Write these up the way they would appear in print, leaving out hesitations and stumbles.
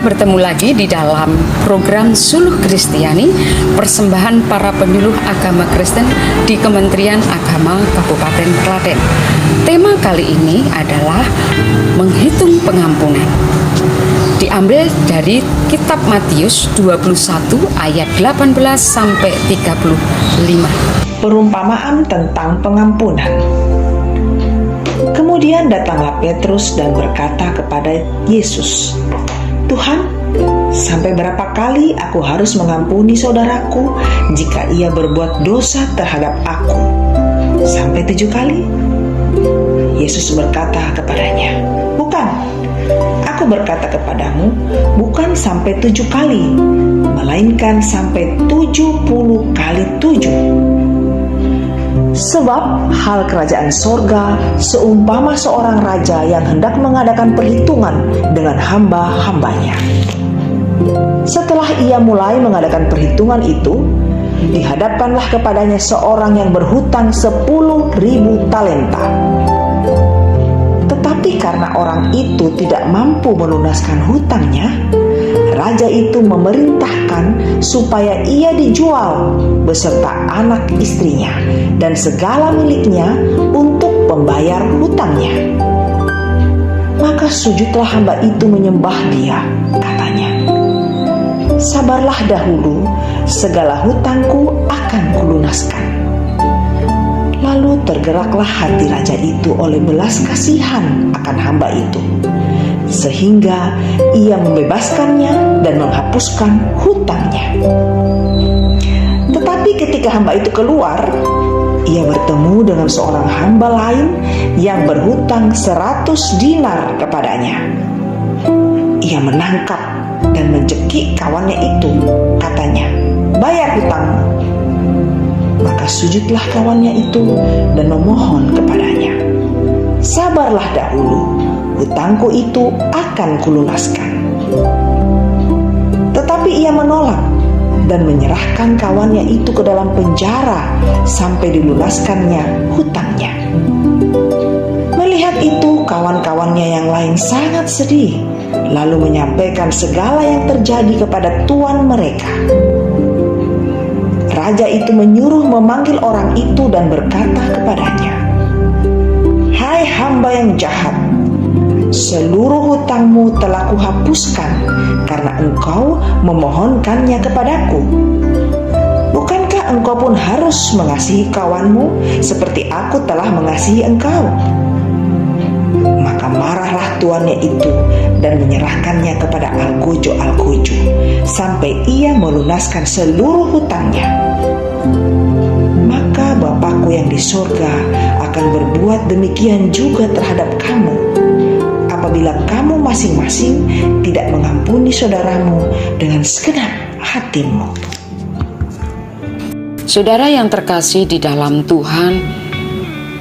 Bertemu lagi di dalam program Suluh Kristiani, persembahan para penyuluh agama Kristen di Kementerian Agama Kabupaten Klaten. Tema kali ini adalah menghitung pengampunan. Diambil dari kitab Matius 21 ayat 18 sampai 35. Perumpamaan tentang pengampunan. Kemudian datanglah Petrus dan berkata kepada Yesus, "Tuhan, sampai berapa kali aku harus mengampuni saudaraku jika ia berbuat dosa terhadap aku? Sampai 7 kali?" Yesus berkata kepadanya, "Bukan, aku berkata kepadamu, bukan sampai 7 kali, melainkan sampai 70 kali 7. Sebab hal kerajaan sorga seumpama seorang raja yang hendak mengadakan perhitungan dengan hamba-hambanya. Setelah ia mulai mengadakan perhitungan itu, dihadapkanlah kepadanya seorang yang berhutang 10.000 talenta. Tetapi karena orang itu tidak mampu melunaskan hutangnya, raja itu memerintahkan supaya ia dijual beserta anak istrinya dan segala miliknya untuk membayar hutangnya. Maka sujudlah hamba itu menyembah dia, katanya, 'Sabarlah dahulu, segala hutangku akan kulunaskan.' Lalu tergeraklah hati raja itu oleh belas kasihan akan hamba itu, sehingga ia membebaskannya dan menghapuskan hutangnya. Tetapi ketika hamba itu keluar, ia bertemu dengan seorang hamba lain yang berhutang 100 dinar kepadanya. Ia menangkap dan mencekik kawannya itu, katanya, 'Bayar hutangmu.' Maka sujudlah kawannya itu dan memohon kepadanya, 'Sabarlah dahulu, hutangku itu akan kulunaskan.' Tetapi ia menolak dan menyerahkan kawannya itu ke dalam penjara sampai dilunaskannya hutangnya. Melihat itu, kawan-kawannya yang lain sangat sedih, lalu menyampaikan segala yang terjadi kepada tuan mereka. Raja itu menyuruh memanggil orang itu dan berkata kepadanya, 'Hai hamba yang jahat, seluruh hutangmu telah kuhapuskan karena engkau memohonkannya kepadaku. Bukankah engkau pun harus mengasihi kawanmu seperti aku telah mengasihi engkau?' Maka marahlah tuannya itu dan menyerahkannya kepada algojo-algojo sampai ia melunaskan seluruh hutangnya. Maka Bapakku yang di sorga akan berbuat demikian juga terhadap kamu, apabila kamu masing-masing tidak mengampuni saudaramu dengan segenap hatimu." Saudara yang terkasih di dalam Tuhan,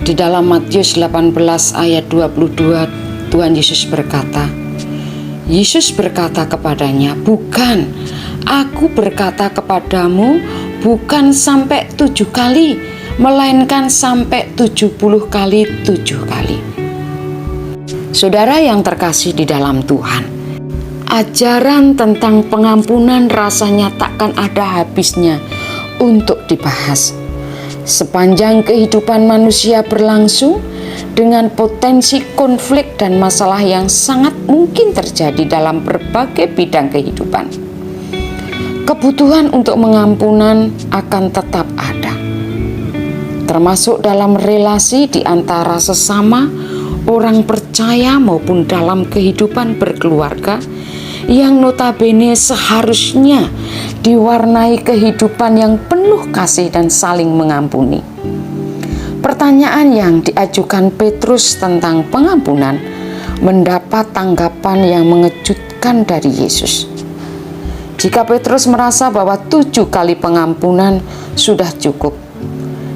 di dalam Matius 18 ayat 22, Tuhan Yesus berkata kepadanya, "Bukan, aku berkata kepadamu, bukan sampai 7 kali, melainkan sampai 70 kali 7 kali." Saudara yang terkasih di dalam Tuhan, ajaran tentang pengampunan rasanya takkan ada habisnya untuk dibahas. Sepanjang kehidupan manusia berlangsung, dengan potensi konflik dan masalah yang sangat mungkin terjadi dalam berbagai bidang kehidupan, kebutuhan untuk mengampunan akan tetap ada, termasuk dalam relasi di antara sesama orang percaya maupun dalam kehidupan berkeluarga yang notabene seharusnya diwarnai kehidupan yang penuh kasih dan saling mengampuni. Pertanyaan yang diajukan Petrus tentang pengampunan mendapat tanggapan yang mengejutkan dari Yesus. Jika Petrus merasa bahwa 7 kali pengampunan sudah cukup,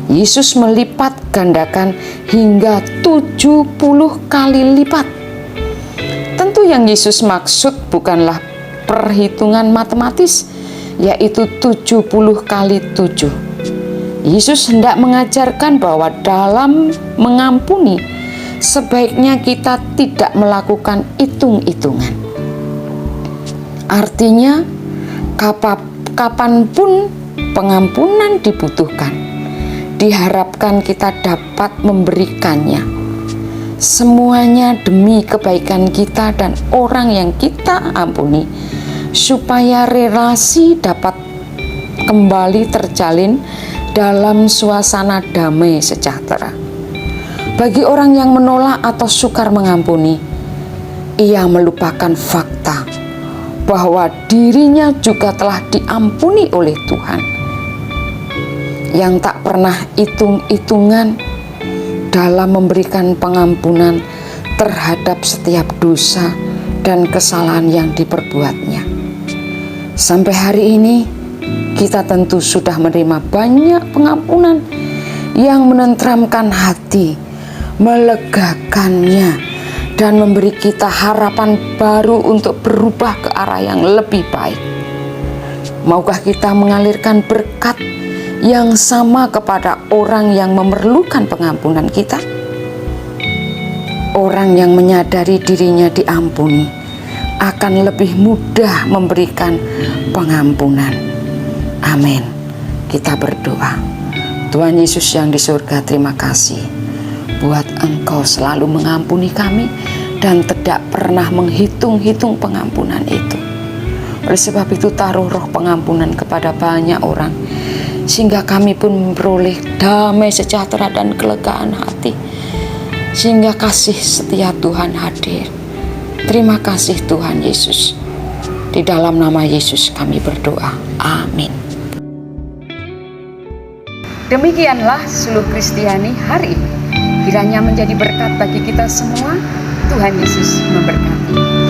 Yesus melipat gandakan hingga 70 kali lipat. Tentu yang Yesus maksud bukanlah perhitungan matematis, yaitu 70 kali 7. Yesus hendak mengajarkan bahwa dalam mengampuni sebaiknya kita tidak melakukan hitung-hitungan. Artinya, kapanpun pengampunan dibutuhkan, diharapkan kita dapat memberikannya. Semuanya demi kebaikan kita dan orang yang kita ampuni, supaya relasi dapat kembali terjalin dalam suasana damai sejahtera. Bagi orang yang menolak atau sukar mengampuni, ia melupakan fakta bahwa dirinya juga telah diampuni oleh Tuhan, yang tak pernah hitung-hitungan dalam memberikan pengampunan terhadap setiap dosa dan kesalahan yang diperbuatnya. Sampai hari ini, kita tentu sudah menerima banyak pengampunan yang menenteramkan hati, melegakannya, dan memberi kita harapan baru untuk berubah ke arah yang lebih baik. Maukah kita mengalirkan berkat yang sama kepada orang yang memerlukan pengampunan kita? Orang yang menyadari dirinya diampuni akan lebih mudah memberikan pengampunan. Amin. Kita berdoa. Tuhan Yesus yang di surga, terima kasih buat Engkau selalu mengampuni kami dan tidak pernah menghitung-hitung pengampunan itu. Oleh sebab itu, taruh roh pengampunan kepada banyak orang, sehingga kami pun memperoleh damai sejahtera dan kelegaan hati, sehingga kasih setia Tuhan hadir. Terima kasih Tuhan Yesus. Di dalam nama Yesus kami berdoa. Amin. Demikianlah Suluh Kristiani hari ini. Kiranya menjadi berkat bagi kita semua. Tuhan Yesus memberkati.